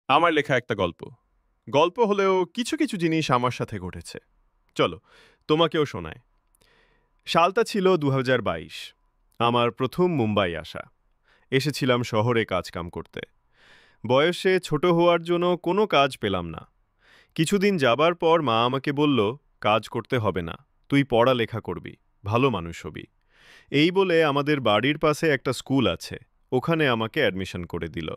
আমার লেখা একটা গল্প। গল্প হলেও কিছু কিছু জিনিস আমার সাথে ঘটেছে। চলো, তোমাকেও শোনায়। সালটা ছিল ২০২২। আমার প্রথম মুম্বাই আসা। এসেছিলাম শহরে কাজকাম করতে। বয়সে ছোট হওয়ার জন্য কোনো কাজ পেলাম না। কিছুদিন যাবার পর মা আমাকে বলল, কাজ করতে হবে না, তুই পড়ালেখা করবি, ভালো মানুষ হবি। এই বলে আমাদের বাড়ির পাশে একটা স্কুল আছে, ওখানে আমাকে অ্যাডমিশন করে দিল।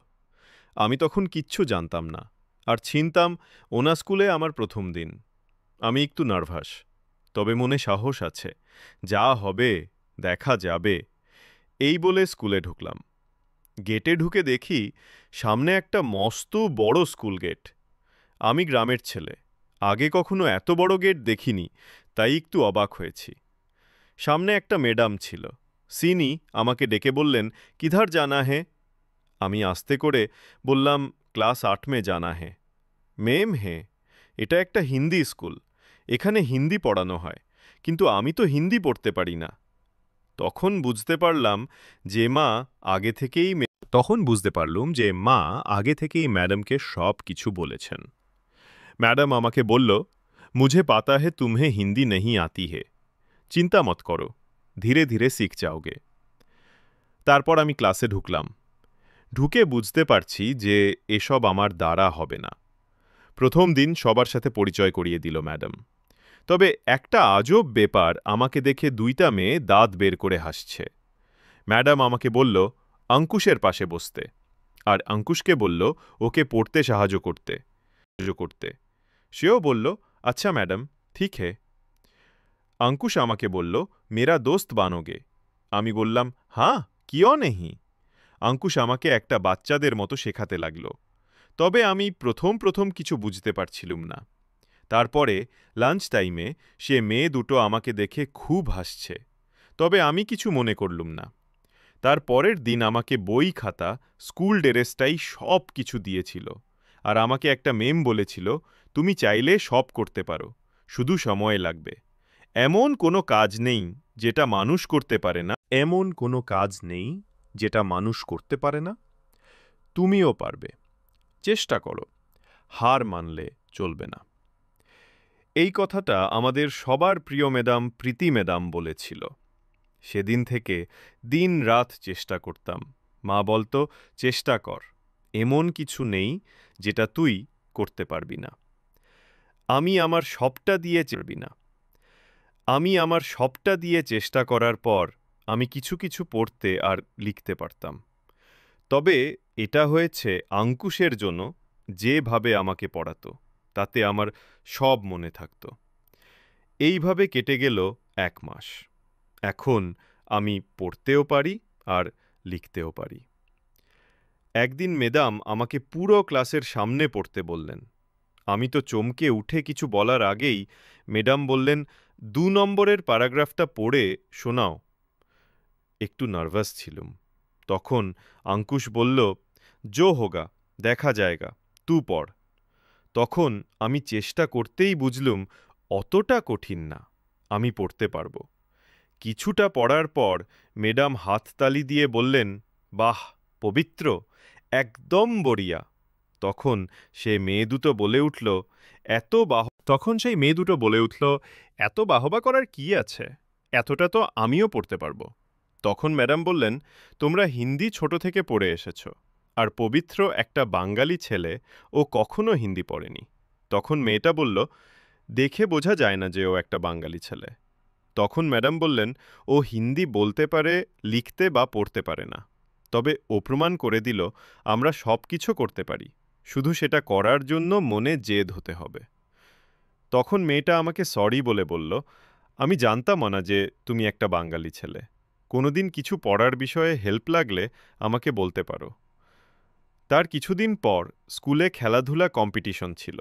আমি তখন কিচ্ছু জানতাম না, আর চিনতাম ওনা স্কুলে আমার প্রথম দিন। আমি একটু নার্ভাস, তবে মনে সাহস আছে, যা হবে দেখা যাবে। এই বলে স্কুলে ঢুকলাম। গেটে ঢুকে দেখি সামনে একটা মস্ত বড় স্কুল গেট। আমি গ্রামের ছেলে, আগে কখনো এত বড় গেট দেখিনি, তাই একটু অবাক হয়েছি। সামনে একটা ম্যাডাম ছিল, সিনি আমাকে ডেকে বললেন, কিধার জানা হে? আমি আস্তে করে বললাম, ক্লাস ৮ মে জানা হে। মেম হে, এটা একটা হিন্দি স্কুল, এখানে হিন্দি পড়ানো হয়, কিন্তু আমি তো হিন্দি পড়তে পারি না। তখন বুঝতে পারলাম যে মা আগে থেকেই তখন বুঝতে পারলুম যে মা আগে থেকেই ম্যাডামকে সব কিছু বলেছেন। ম্যাডাম আমাকে বলল, মুঝে পাতা হে তুমহে হিন্দি নেহি আতি হে, চিন্তা মত করো, ধীরে ধীরে শিখ যাওগে। তারপর আমি ক্লাসে ঢুকলাম। ঢুকে বুঝতে পারছি যে এসব আমার দ্বারা হবে না। প্রথম দিন সবার সাথে পরিচয় করিয়ে দিল ম্যাডাম। তবে একটা আজব ব্যাপার, আমাকে দেখে দুইটা মেয়ে দাঁত বের করে হাসছে। ম্যাডাম আমাকে বলল, অঙ্কুশের পাশে বসতে, আর অঙ্কুশকে বলল ওকে পড়তে সাহায্য করতে। সেও বলল, আচ্ছা ম্যাডাম, ঠিক হে। অঙ্কুশ আমাকে বলল, মেরা দোস্ত বানোগে। আমি বললাম, হ্যাঁ, কিয় নেহি। অঙ্কুশ আমাকে একটা বাচ্চাদের মতো শেখাতে লাগল। তবে আমি প্রথম প্রথম কিছু বুঝতে পারছিলুম না। তারপরে লাঞ্চ টাইমে সে মেয়ে দুটো আমাকে দেখে খুব হাসছে, তবে আমি কিছু মনে করলুম না। তার পরের দিন আমাকে বই, খাতা, স্কুল ড্রেসটাই সব কিছু দিয়েছিল, আর আমাকে একটা মেম বলেছিল, তুমি চাইলে সব করতে পারো, শুধু সময় লাগবে। এমন কোনো কাজ নেই যেটা মানুষ করতে পারে না, এমন কোনো কাজ নেই যেটা মানুষ করতে পারে না। তুমিও পারবে, চেষ্টা করো, হার মানলে চলবে না। এই কথাটা আমাদের সবার প্রিয় ম্যাডাম প্রীতি ম্যাডাম বলেছিল। সেদিন থেকে দিন রাত চেষ্টা করতাম। মা বলতো, চেষ্টা কর, এমন কিছু নেই যেটা তুই করতে পারবি না। আমি আমার সবটা দিয়ে চেষ্টা করার পর আমি কিছু কিছু পড়তে আর লিখতে পারতাম। তবে এটা হয়েছে অঙ্কুশের জন্য, যেভাবে আমাকে পড়াতো তাতে আমার সব মনে থাকত। এইভাবে কেটে গেল ১ মাস। এখন আমি পড়তেও পারি আর লিখতেও পারি। একদিন ম্যাডাম আমাকে পুরো ক্লাসের সামনে পড়তে বললেন। আমি তো চমকে উঠে কিছু বলার আগেই ম্যাডাম বললেন, ২ নম্বরের প্যারাগ্রাফটা পড়ে শোনাও। একটু নার্ভাস ছিলুম। তখন অঙ্কুশ বলল, জো হোগা, দেখা যায়গা, তু পড়। তখন আমি চেষ্টা করতেই বুঝলুম অতটা কঠিন না, আমি পড়তে পারব। কিছুটা পড়ার পর ম্যাডাম হাততালি দিয়ে বললেন, বাহ, পবিত্র, একদম বড়িয়া। তখন সেই মেয়ে দুটো বলে উঠল, এত বাহবা করার কি আছে, এতটা তো আমিও পড়তে পারব। তখন ম্যাডাম বললেন, তোমরা হিন্দি ছোট থেকে পড়ে এসেছ, আর পবিত্র একটা বাঙালি ছেলে, ও কখনো হিন্দি পড়েনি। তখন মেয়েটা বলল, দেখে বোঝা যায় না যে ও একটা বাঙালি ছেলে। তখন ম্যাডাম বললেন, ও হিন্দি বলতে পারে, লিখতে বা পড়তে পারে না, তবে ও প্রমাণ করে দিল আমরা সব কিছু করতে পারি, শুধু সেটা করার জন্য মনে জেদ হতে হবে। তখন মেয়েটা আমাকে সরি বলে বলল, আমি জানতাম না যে তুমি একটা বাঙালি ছেলে, কোনোদিন কিছু পড়ার বিষয়ে হেল্প লাগলে আমাকে বলতে পারো। তার কিছুদিন পর স্কুলে খেলাধুলা কম্পিটিশন ছিল।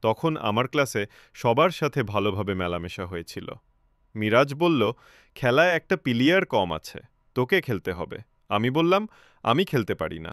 তখন আমার ক্লাসে সবার সাথে ভালোভাবে মেলামেশা হয়েছিল। মিরাজ বলল, খেলায় একটা প্লেয়ার কম আছে, তোকে খেলতে হবে। আমি বললাম, আমি খেলতে পারি না।